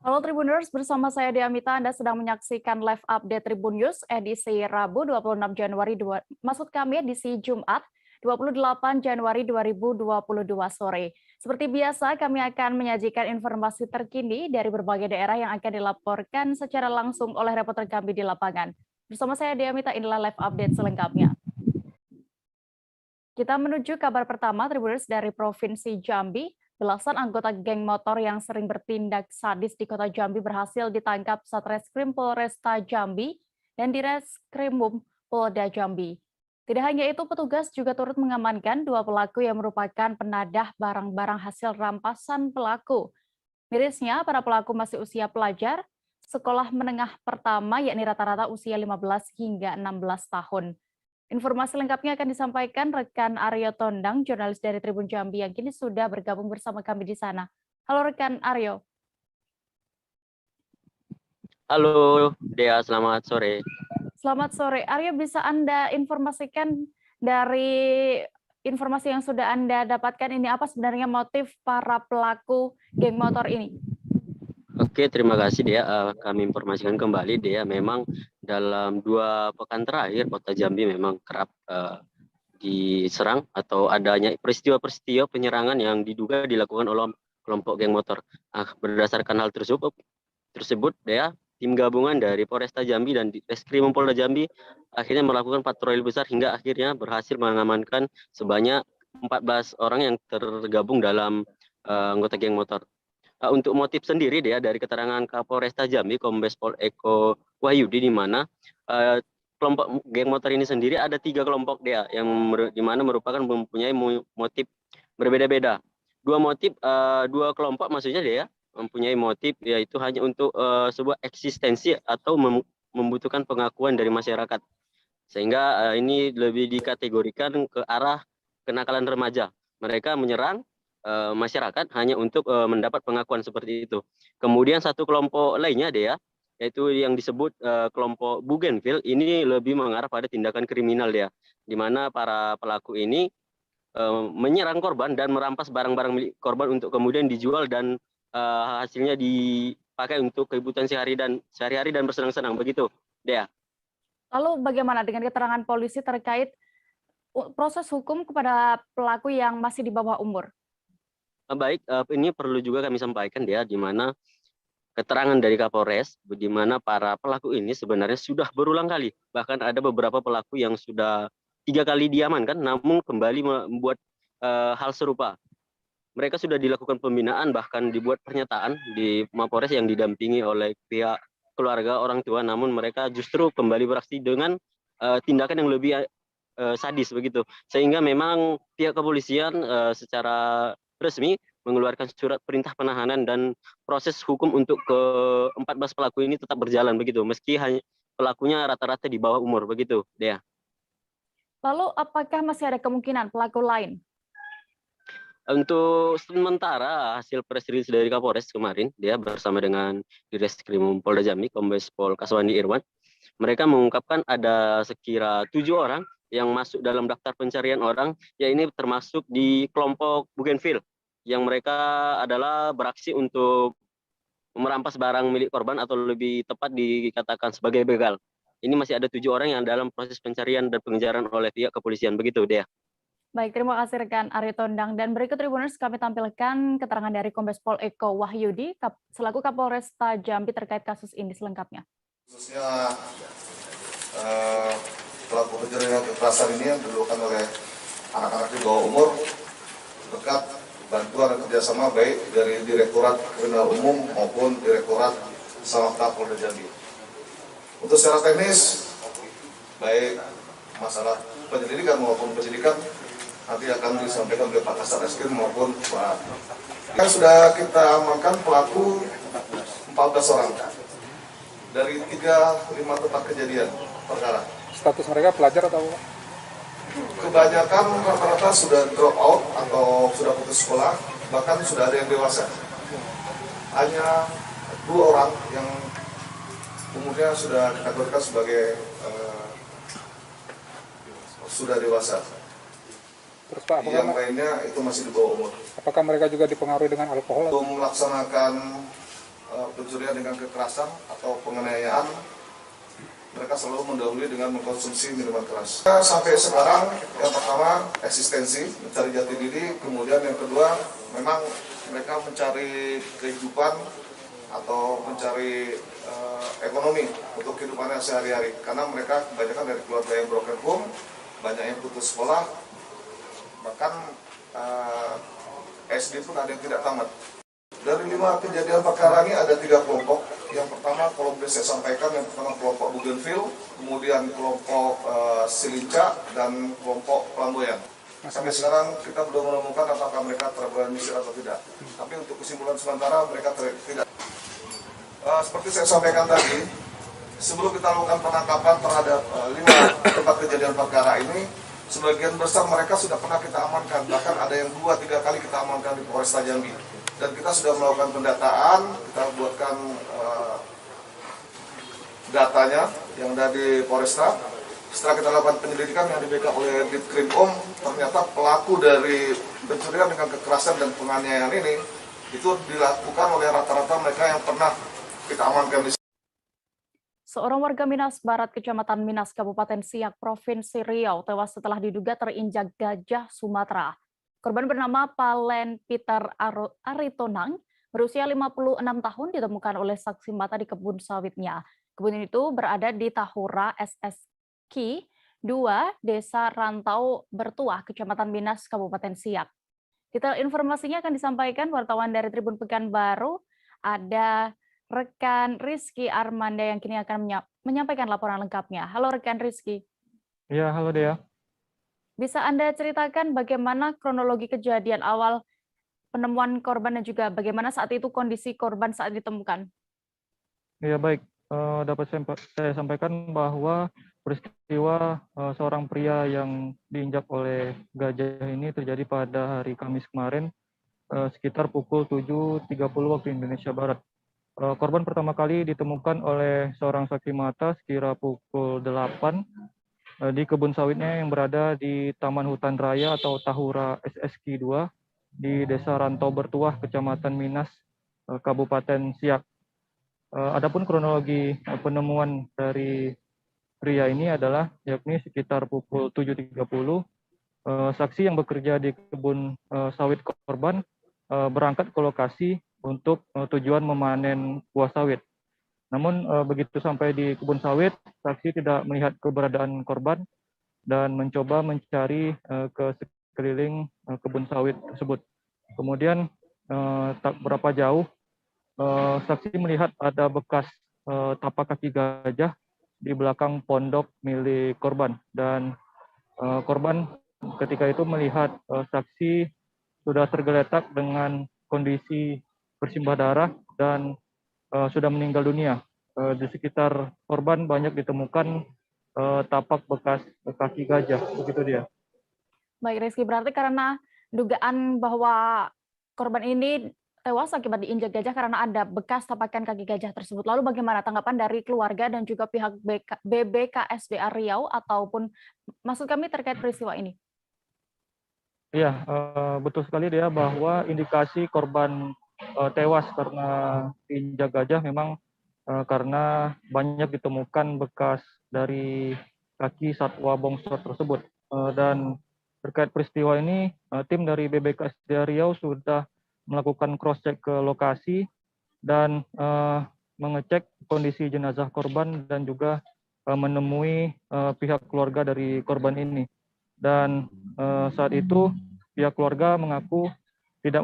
Halo Tribuners, bersama saya Diamita, Anda sedang menyaksikan live update Tribun News edisi Rabu 26 Januari, maksud kami edisi Jumat 28 Januari 2022 sore. Seperti biasa, kami akan menyajikan informasi terkini dari berbagai daerah yang akan dilaporkan secara langsung oleh reporter kami di lapangan. Bersama saya Diamita, inilah live update selengkapnya. Kita menuju kabar pertama, Tribuners, dari Provinsi Jambi. Belasan anggota geng motor yang sering bertindak sadis di kota Jambi berhasil ditangkap Satreskrim Polresta Jambi dan Direskrimum Polda Jambi. Tidak hanya itu, petugas juga turut mengamankan dua pelaku yang merupakan penadah barang-barang hasil rampasan pelaku. Mirisnya, para pelaku masih usia pelajar, sekolah menengah pertama, yakni rata-rata usia 15 hingga 16 tahun. Informasi lengkapnya akan disampaikan rekan Aryo Tondang, jurnalis dari Tribun Jambi yang kini sudah bergabung bersama kami di sana. Halo rekan Aryo. Halo Dea, selamat sore. Selamat sore. Aryo, bisa Anda informasikan dari informasi yang sudah Anda dapatkan ini, apa sebenarnya motif para pelaku geng motor ini? Oke, terima kasih Dea. Kami informasikan kembali Dea, memang dalam 2 pekan terakhir Kota Jambi memang kerap diserang atau adanya peristiwa-peristiwa penyerangan yang diduga dilakukan oleh kelompok geng motor. Berdasarkan hal tersebut Dea, tim gabungan dari Polresta Jambi dan Reskrimum Polda Jambi akhirnya melakukan patroli besar hingga akhirnya berhasil mengamankan sebanyak 14 orang yang tergabung dalam anggota geng motor. Untuk motif sendiri dia dari keterangan Kapolresta Jambi Kombes Pol Eko Wahyudi, di mana kelompok geng motor ini sendiri ada 3 kelompok dia yang di mana merupakan mempunyai motif berbeda-beda. Dua kelompok maksudnya dia mempunyai motif yaitu hanya untuk sebuah eksistensi atau membutuhkan pengakuan dari masyarakat, sehingga ini lebih dikategorikan ke arah kenakalan remaja. Mereka menyerang masyarakat hanya untuk mendapat pengakuan seperti itu. Kemudian satu kelompok lainnya dia, yaitu yang disebut kelompok Bougainville, ini lebih mengarah pada tindakan kriminal dia, di mana para pelaku ini menyerang korban dan merampas barang-barang milik korban untuk kemudian dijual dan hasilnya dipakai untuk kehidupan sehari-hari dan bersenang-senang, begitu Dea. Lalu bagaimana dengan keterangan polisi terkait proses hukum kepada pelaku yang masih di bawah umur? Baik, ini perlu juga kami sampaikan dia, di mana keterangan dari Kapolres, di mana para pelaku ini sebenarnya sudah berulang kali, bahkan ada beberapa pelaku yang sudah 3 kali diamankan, namun kembali membuat hal serupa. Mereka sudah dilakukan pembinaan, bahkan dibuat pernyataan di Mapolres yang didampingi oleh pihak keluarga orang tua, namun mereka justru kembali beraksi dengan tindakan yang lebih sadis begitu, sehingga memang pihak kepolisian secara resmi mengeluarkan surat perintah penahanan dan proses hukum untuk ke-14 pelaku ini tetap berjalan begitu, meski hanya pelakunya rata-rata di bawah umur begitu, Dea. Lalu apakah masih ada kemungkinan pelaku lain? Untuk sementara hasil press release dari Kapolres kemarin, dia bersama dengan Direskrimum Polda Jambi, Kombes Pol Kaswandi Irwan, mereka mengungkapkan ada sekira 7 orang yang masuk dalam daftar pencarian orang, ya ini termasuk di kelompok Bougainville, yang mereka adalah beraksi untuk merampas barang milik korban atau lebih tepat dikatakan sebagai begal. Ini masih ada 7 orang yang dalam proses pencarian dan pengejaran oleh pihak kepolisian, begitu Dea. Baik, terima kasih rekan Aryo Tondang. Dan berikut Tribuners kami tampilkan keterangan dari Kombes Pol Eko Wahyudi selaku Kapolresta Jambi terkait kasus ini selengkapnya. Khususnya pelaku penjaringan kekerasan ini yang dilakukan oleh anak-anak di bawah umur berkat bantuan dan kerjasama baik dari Direktorat Kriminal Umum maupun Direktorat Samapta Polda Jambi. Untuk secara teknis, baik masalah penyelidikan maupun penyidikan nanti akan disampaikan oleh Pak Kasat Reskrim maupun Pak. Sudah kita amankan pelaku 14 orang dari 5 tempat kejadian perkara. Status mereka pelajar atau? Kebanyakan rata-rata sudah drop out atau sudah putus sekolah, bahkan sudah ada yang dewasa. Hanya 2 orang yang umurnya sudah dikategorikan sebagai sudah dewasa. Terus Pak, yang lainnya itu masih di bawah umur. Apakah mereka juga dipengaruhi dengan alkohol? Untuk melaksanakan pencurian dengan kekerasan atau penganiayaan, mereka selalu mendahului dengan mengkonsumsi minuman keras. Sampai sekarang, yang pertama eksistensi, mencari jati diri, kemudian yang kedua memang mereka mencari kehidupan atau mencari ekonomi untuk kehidupannya sehari-hari. Karena mereka kebanyakan dari keluarga yang broken home, banyak yang putus sekolah, bahkan SD pun ada yang tidak tamat. Dari 5 kejadian perkara ini ada 3 kelompok. Yang pertama, kalau boleh saya sampaikan, yang pertama kelompok Bougainville, kemudian kelompok Silinca, dan kelompok Flamboyan. Sampai sekarang kita belum menemukan apakah mereka terorganisir atau tidak. Tapi untuk kesimpulan sementara mereka tidak. Seperti saya sampaikan tadi, sebelum kita lakukan penangkapan terhadap 5 tempat kejadian perkara ini, sebagian besar mereka sudah pernah kita amankan. Bahkan ada yang 2-3 kali kita amankan di Polresta Jambi. Dan kita sudah melakukan pendataan, kita buatkan datanya yang ada di Polresta. Setelah kita lakukan penyelidikan yang di backup oleh Ditkrimum, ternyata pelaku dari pencurian dengan kekerasan dan penganiayaan ini itu dilakukan oleh rata-rata mereka yang pernah kita amankan di. Seorang warga Minas Barat, Kecamatan Minas, Kabupaten Siak, Provinsi Riau, tewas setelah diduga terinjak gajah Sumatera. Korban bernama Palen Peter Aritonang, berusia 56 tahun, ditemukan oleh saksi mata di kebun sawitnya. Kebun itu berada di Tahura SSK 2, Desa Rantau Bertuah, Kecamatan Minas, Kabupaten Siak. Detail informasinya akan disampaikan wartawan dari Tribun Pekanbaru. Ada rekan Rizky Armanda yang kini akan menyampaikan laporan lengkapnya. Halo rekan Rizky. Ya, halo Dea. Bisa Anda ceritakan bagaimana kronologi kejadian awal penemuan korban dan juga bagaimana saat itu kondisi korban saat ditemukan? Ya, baik. Dapat saya sampaikan bahwa peristiwa seorang pria yang diinjak oleh gajah ini terjadi pada hari Kamis kemarin sekitar pukul 7.30 waktu Indonesia Barat. Korban pertama kali ditemukan oleh seorang saksi mata sekira pukul 8 di kebun sawitnya yang berada di Taman Hutan Raya atau Tahura SSK 2 di Desa Rantau Bertuah, Kecamatan Minas, Kabupaten Siak. Adapun kronologi penemuan dari pria ini adalah yakni sekitar pukul 7.30, saksi yang bekerja di kebun sawit korban berangkat ke lokasi untuk tujuan memanen buah sawit. Namun begitu sampai di kebun sawit, saksi tidak melihat keberadaan korban dan mencoba mencari ke sekeliling kebun sawit tersebut. Kemudian tak berapa jauh, saksi melihat ada bekas tapak kaki gajah di belakang pondok milik korban. Dan korban ketika itu melihat saksi sudah tergeletak dengan kondisi bersimbah darah dan sudah meninggal dunia. Di sekitar korban banyak ditemukan tapak bekas kaki gajah, begitu dia. Baik Rizky, berarti karena dugaan bahwa korban ini tewas akibat diinjak gajah karena ada bekas tapakan kaki gajah tersebut. Lalu bagaimana tanggapan dari keluarga dan juga pihak BBKSDA Riau ataupun maksud kami terkait peristiwa ini? Iya, betul sekali dia bahwa indikasi korban tewas karena diinjak gajah memang karena banyak ditemukan bekas dari kaki satwa bongsor tersebut. Dan terkait peristiwa ini, tim dari BBKSDA Riau sudah melakukan cross-check ke lokasi dan mengecek kondisi jenazah korban dan juga menemui pihak keluarga dari korban ini. Dan saat itu pihak keluarga mengaku tidak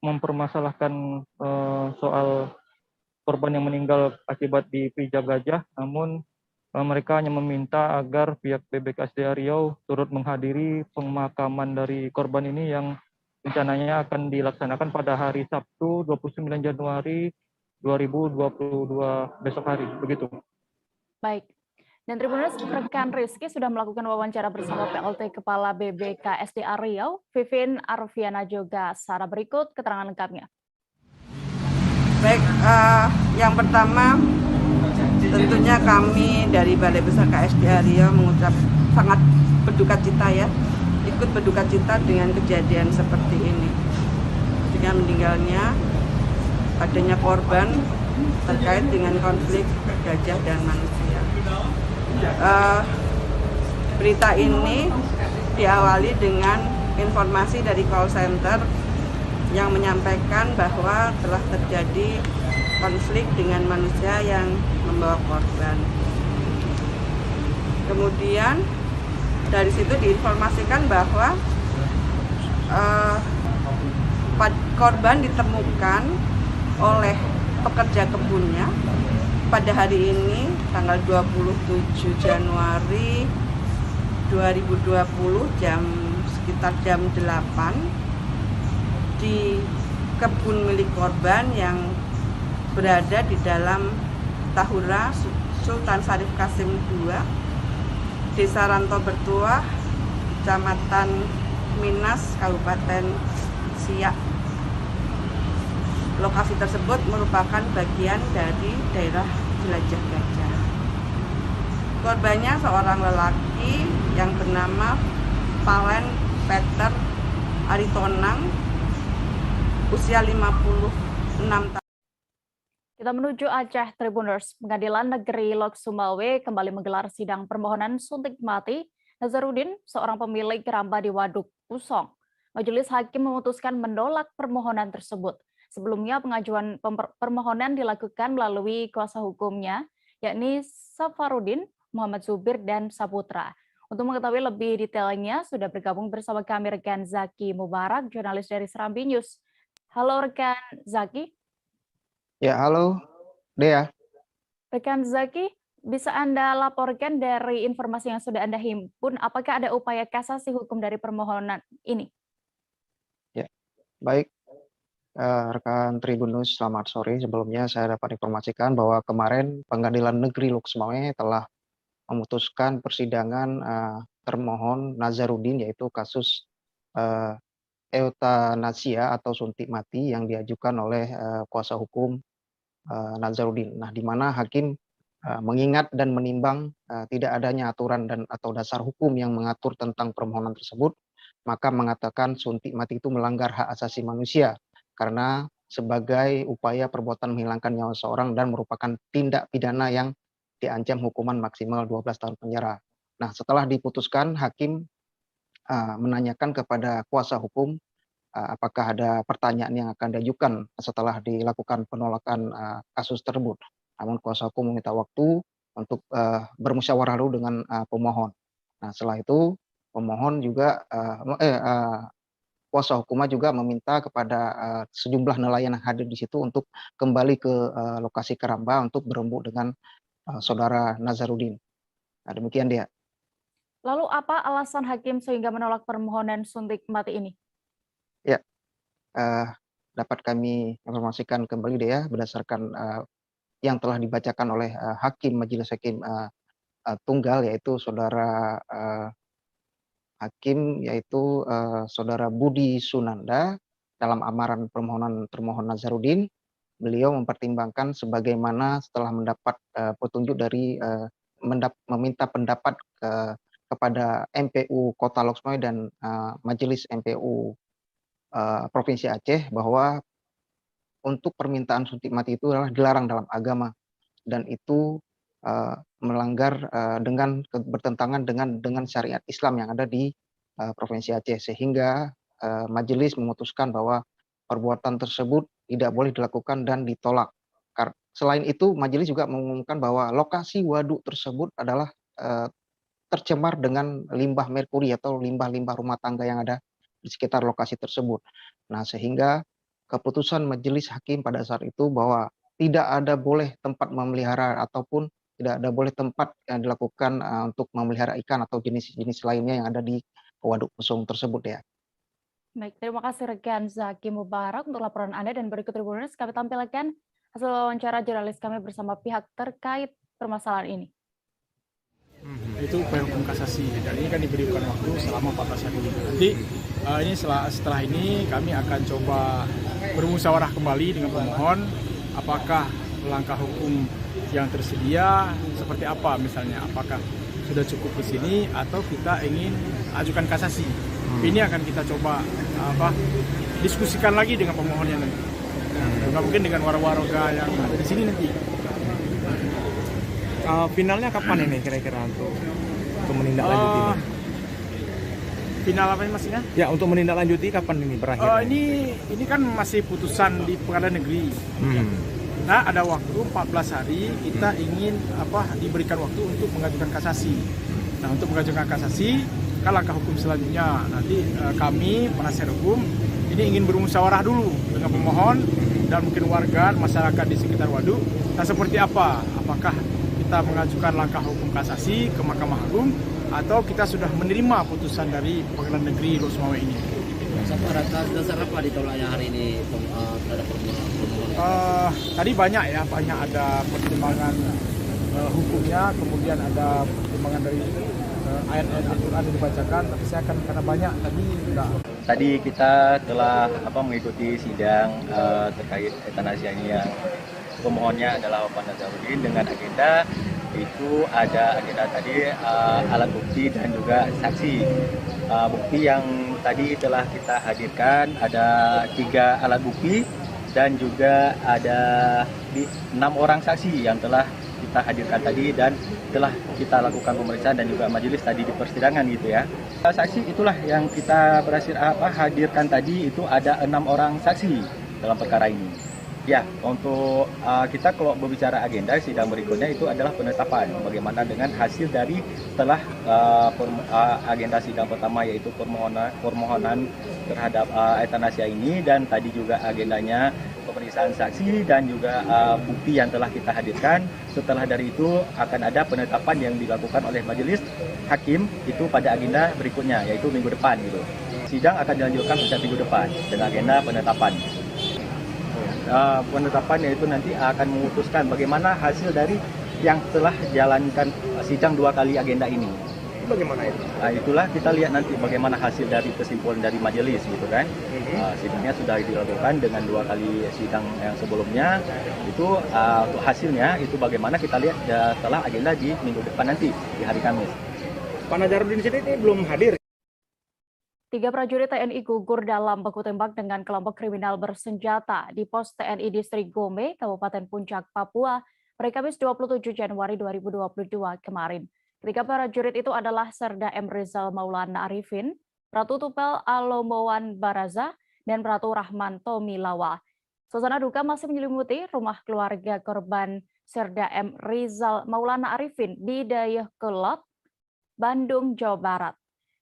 mempermasalahkan soal korban yang meninggal akibat dipijak gajah, namun mereka hanya meminta agar pihak BBKSDA Riau turut menghadiri pemakaman dari korban ini yang rencananya akan dilaksanakan pada hari Sabtu 29 Januari 2022 besok hari, begitu. Baik. Dan Tribuners, rekan Rizky sudah melakukan wawancara bersama PLT Kepala BBKSDA Riau, Vivin Arfiana Jogasara. Berikut keterangan lengkapnya. Baik, yang pertama tentunya kami dari Balai Besar KSDA Riau mengucap sangat berduka cita ya, ikut berduka cita dengan kejadian seperti ini. Dengan meninggalnya adanya korban terkait dengan konflik gajah dan manusia. Berita ini diawali dengan informasi dari call center yang menyampaikan bahwa telah terjadi konflik dengan manusia yang membawa korban. Kemudian dari situ diinformasikan bahwa korban ditemukan oleh pekerja kebunnya pada hari ini tanggal 27 Januari 2020 sekitar jam 8 di kebun milik korban yang berada di dalam Tahura Sultan Syarif Qasim II, Desa Ranto Bertuah, Kecamatan Minas, Kabupaten Siak. Lokasi tersebut merupakan bagian dari daerah jelajah gajah. Korbannya seorang lelaki yang bernama Palen Peter Aritonang, usia 56 tahun. Kita menuju Aceh, Tribuners. Pengadilan Negeri Lok Sumawe kembali menggelar sidang permohonan suntik mati Nazarudin, seorang pemilik keramba di Waduk Pusong. Majelis Hakim memutuskan menolak permohonan tersebut. Sebelumnya pengajuan permohonan dilakukan melalui kuasa hukumnya, yakni Safarudin, Muhammad Zubir, dan Saputra. Untuk mengetahui lebih detailnya, sudah bergabung bersama kami rekan Zaki Mubarak, jurnalis dari Serambi News. Halo rekan Zaki. Ya, halo Dea. Rekan Zaki, bisa Anda laporkan dari informasi yang sudah Anda himpun, apakah ada upaya kasasi hukum dari permohonan ini? Ya, baik. Rekan Tribunus, selamat sore. Sebelumnya saya dapat informasikan bahwa kemarin Pengadilan Negeri Lok Sumawe telah memutuskan persidangan termohon Nazarudin, yaitu kasus eutanasia atau suntik mati yang diajukan oleh kuasa hukum Nazarudin. Nah, di mana hakim mengingat dan menimbang tidak adanya aturan dan atau dasar hukum yang mengatur tentang permohonan tersebut, maka mengatakan suntik mati itu melanggar hak asasi manusia karena sebagai upaya perbuatan menghilangkan nyawa seorang dan merupakan tindak pidana yang diancam hukuman maksimal 12 tahun penjara. Nah, setelah diputuskan, hakim menanyakan kepada kuasa hukum apakah ada pertanyaan yang akan diajukan setelah dilakukan penolakan kasus tersebut. Namun kuasa hukum meminta waktu untuk bermusyawarah dulu dengan pemohon. Nah, setelah itu pemohon juga kuasa hukumnya juga meminta kepada sejumlah nelayan yang hadir di situ untuk kembali ke lokasi keramba untuk berembuk dengan saudara Nazarudin. Nah, demikian dia. Lalu apa alasan hakim sehingga menolak permohonan suntik mati ini? Ya, dapat kami informasikan kembali dia berdasarkan yang telah dibacakan oleh hakim Majelis Hakim Tunggal, yaitu saudara hakim yaitu saudara Budi Sunanda. Dalam amaran permohonan termohon Nazarudin, beliau mempertimbangkan sebagaimana setelah mendapat petunjuk dari meminta pendapat kepada MPU Kota Lok Sumawe dan Majelis MPU Provinsi Aceh bahwa untuk permintaan suntik mati itu adalah dilarang dalam agama dan itu melanggar bertentangan dengan syariat Islam yang ada di Provinsi Aceh, sehingga majelis memutuskan bahwa perbuatan tersebut tidak boleh dilakukan dan ditolak. Selain itu, majelis juga mengumumkan bahwa lokasi waduk tersebut adalah tercemar dengan limbah merkuri atau limbah-limbah rumah tangga yang ada di sekitar lokasi tersebut. Nah, sehingga keputusan majelis hakim pada saat itu bahwa tidak ada boleh tempat memelihara ataupun tidak ada boleh tempat yang dilakukan untuk memelihara ikan atau jenis-jenis lainnya yang ada di waduk Pusong tersebut ya. Baik, terima kasih rekan Zaki Mubarak untuk laporan Anda, dan berikut Tribuners kami tampilkan hasil wawancara jurnalis kami bersama pihak terkait permasalahan ini. Itu upaya hukum kasasi dan ini kan diberikan waktu selama 14 hari. Nanti ini setelah ini kami akan coba bermusyawarah kembali dengan pemohon apakah langkah hukum yang tersedia seperti apa, misalnya apakah sudah cukup di sini atau kita ingin ajukan kasasi. Ini akan kita coba diskusikan lagi dengan pemohonnya nanti. Nggak mungkin dengan warga yang ada di sini nanti. Finalnya kapan ini kira-kira untuk menindaklanjuti ini? Final apa ini maksudnya? Ya, untuk menindaklanjuti kapan ini berakhir? Ini kan masih putusan di pengadilan negeri. Nah, ada waktu 14 hari kita ingin diberikan waktu untuk mengajukan kasasi. Nah, untuk mengajukan kasasi, kan langkah hukum selanjutnya nanti kami penasihat hukum ini ingin bermusyawarah dulu dengan pemohon dan mungkin warga masyarakat di sekitar waduk. Nah, seperti apa? Apakah kita mengajukan langkah hukum kasasi ke Mahkamah Agung atau kita sudah menerima putusan dari Pengadilan Negeri Lok Sumawe ini? Atas dasar apa ditolaknya hari ini terhadap permohonan? Tadi banyak ada pertimbangan hukumnya, kemudian ada pertimbangan dari ayat-ayat Al-Quran yang dibacakan, tapi saya akan karena banyak tadi enggak. Tadi kita telah mengikuti sidang terkait euthanasia ini yang pemohonnya adalah Bapak Nazarudin dengan agenda itu ada agenda tadi alat bukti dan juga saksi. Bukti yang tadi telah kita hadirkan ada 3 alat bukti dan juga ada 6 orang saksi yang telah kita hadirkan tadi dan telah kita lakukan pemeriksaan dan juga majelis tadi di persidangan gitu ya. Saksi itulah yang kita berhasil hadirkan tadi itu ada 6 orang saksi dalam perkara ini. Ya, untuk kita kalau berbicara agenda sidang berikutnya itu adalah penetapan bagaimana dengan hasil dari setelah agenda sidang pertama yaitu permohonan terhadap euthanasia ini dan tadi juga agendanya pemeriksaan saksi dan juga bukti yang telah kita hadirkan. Setelah dari itu akan ada penetapan yang dilakukan oleh majelis hakim itu pada agenda berikutnya yaitu minggu depan gitu. Sidang akan dilanjutkan pada minggu depan dengan agenda penetapan. Penetapan yaitu nanti akan memutuskan bagaimana hasil dari yang telah jalankan sidang 2 kali agenda ini. Bagaimana itu? Itulah kita lihat nanti bagaimana hasil dari kesimpulan dari majelis gitu kan. Sidangnya sudah dilakukan dengan 2 kali sidang yang sebelumnya. Itu untuk hasilnya itu bagaimana kita lihat setelah agenda di minggu depan nanti di hari Kamis. Pak Nazarudin sendiri belum hadir. 3 prajurit TNI gugur dalam baku tembak dengan kelompok kriminal bersenjata di pos TNI Distrik Gome, Kabupaten Puncak, Papua, pada Kamis 27 Januari 2022 kemarin. 3 prajurit itu adalah Serda M. Rizal Maulana Arifin, Pratu Tupel Alomowan Baraza, dan Pratu Rahman Tomilawa. Suasana duka masih menyelimuti rumah keluarga korban Serda M. Rizal Maulana Arifin di Dayakolot, Bandung, Jawa Barat.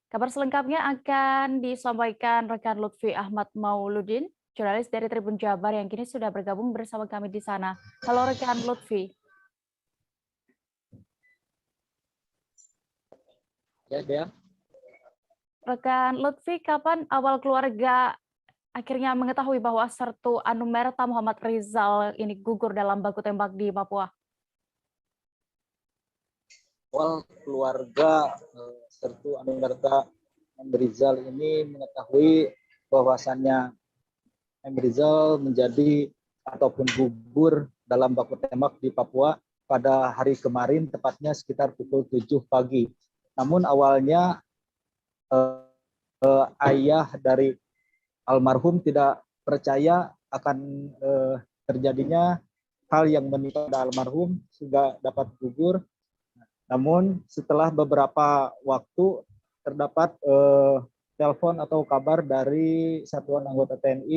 Kabar selengkapnya akan disampaikan rekan Lutfi Ahmad Mauludin, jurnalis dari Tribun Jabar yang kini sudah bergabung bersama kami di sana. Halo rekan Lutfi. Ya. Rekan Lutfi, kapan awal keluarga akhirnya mengetahui bahwa Sertu Anumerta Muhammad Rizal ini gugur dalam baku tembak di Papua? Awal keluarga Sertu Anumerta M. Rizal ini mengetahui bahwasannya M. Rizal menjadi ataupun gugur dalam baku tembak di Papua pada hari kemarin, tepatnya sekitar pukul 7 pagi. Namun awalnya ayah dari almarhum tidak percaya akan terjadinya hal yang menimpa almarhum sehingga dapat gugur. Namun setelah beberapa waktu terdapat telepon atau kabar dari satuan anggota TNI